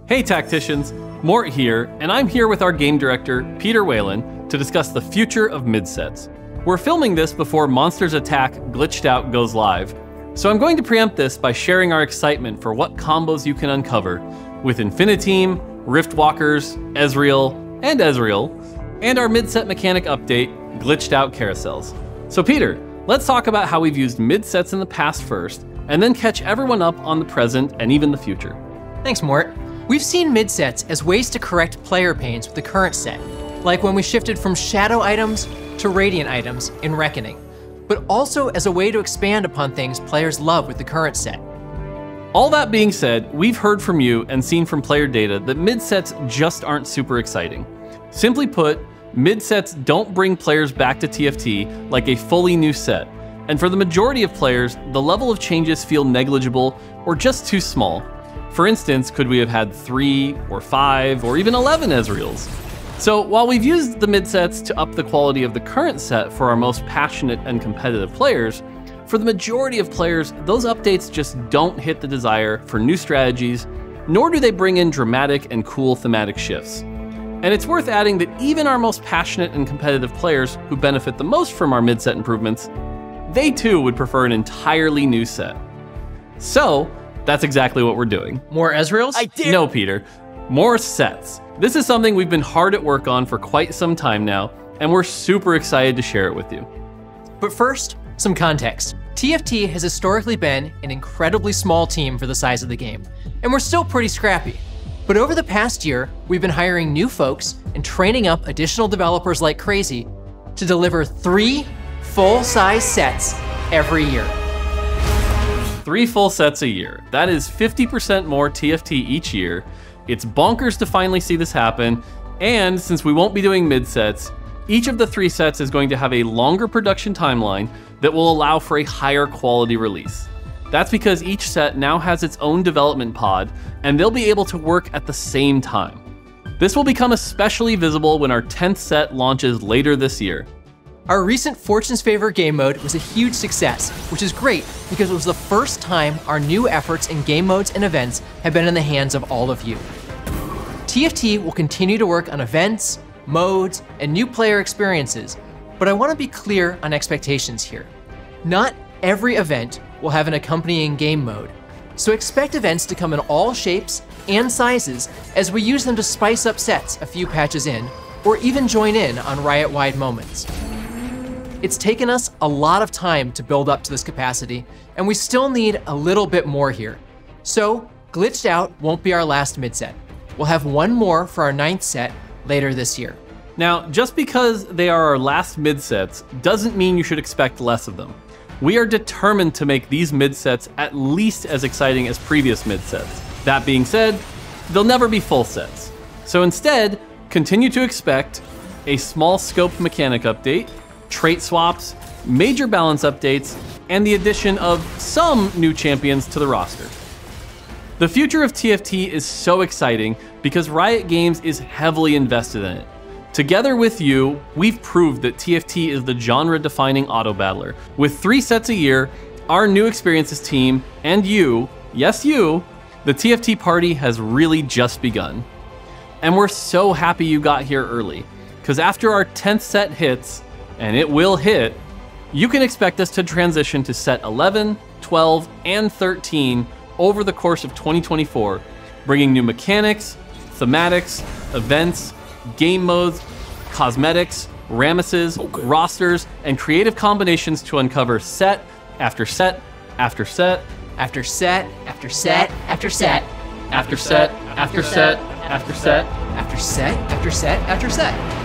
Hey Tacticians, Mort here, and I'm here with our game director, Peter Whalen, to discuss the future of mid-sets. We're filming this before Monsters Attack Glitched Out goes live, so I'm going to preempt this by sharing our excitement for what combos you can uncover with Infiniteam, Riftwalkers, Ezreal, and our mid-set mechanic update, Glitched Out Carousels. So Peter, let's talk about how we've used mid-sets in the past first, and then catch everyone up on the present and even the future. Thanks, Mort. We've seen mid-sets as ways to correct player pains with the current set, like when we shifted from Shadow items to Radiant items in Reckoning, but also as a way to expand upon things players love with the current set. All that being said, we've heard from you and seen from player data that mid-sets just aren't super exciting. Simply put, mid-sets don't bring players back to TFT like a fully new set, and for the majority of players, the level of changes feel negligible or just too small. For instance, could we have had 3 or 5 or even 11 Ezreals? So while we've used the mid-sets to up the quality of the current set for our most passionate and competitive players, for the majority of players, those updates just don't hit the desire for new strategies, nor do they bring in dramatic and cool thematic shifts. And it's worth adding that even our most passionate and competitive players who benefit the most from our mid-set improvements, they too would prefer an entirely new set. So, that's exactly what we're doing. More Ezreals? No, Peter. More sets. This is something we've been hard at work on for quite some time now, and we're super excited to share it with you. But first, some context. TFT has historically been an incredibly small team for the size of the game, and we're still pretty scrappy. But over the past year, we've been hiring new folks and training up additional developers like crazy to deliver 3 full-size sets every year. 3 full sets a year. That is 50% more TFT each year. It's bonkers to finally see this happen, and since we won't be doing mid-sets, each of the 3 sets is going to have a longer production timeline that will allow for a higher quality release. That's because each set now has its own development pod, and they'll be able to work at the same time. This will become especially visible when our 10th set launches later this year. Our recent Fortune's Favor game mode was a huge success, which is great because it was the first time our new efforts in game modes and events have been in the hands of all of you. TFT will continue to work on events, modes, and new player experiences, but I want to be clear on expectations here. Not every event will have an accompanying game mode, so expect events to come in all shapes and sizes as we use them to spice up sets a few patches in, or even join in on Riot-wide moments. It's taken us a lot of time to build up to this capacity, and we still need a little bit more here. So, Glitched Out won't be our last mid-set. We'll have one more for our 9th set later this year. Now, just because they are our last mid-sets doesn't mean you should expect less of them. We are determined to make these mid-sets at least as exciting as previous mid-sets. That being said, they'll never be full sets. So instead, continue to expect a small scope mechanic update, trait swaps, major balance updates, and the addition of some new champions to the roster. The future of TFT is so exciting because Riot Games is heavily invested in it. Together with you, we've proved that TFT is the genre-defining auto-battler. With 3 sets a year, our new experiences team, and you, yes you, the TFT party has really just begun. And we're so happy you got here early, because after our 10th set hits, and it will hit, you can expect us to transition to set 11, 12, and 13 over the course of 2024, bringing new mechanics, thematics, events, game modes, cosmetics, Ramesses, rosters, and creative combinations to uncover set after set after set after set after set after set after set after set after set after set after set after set.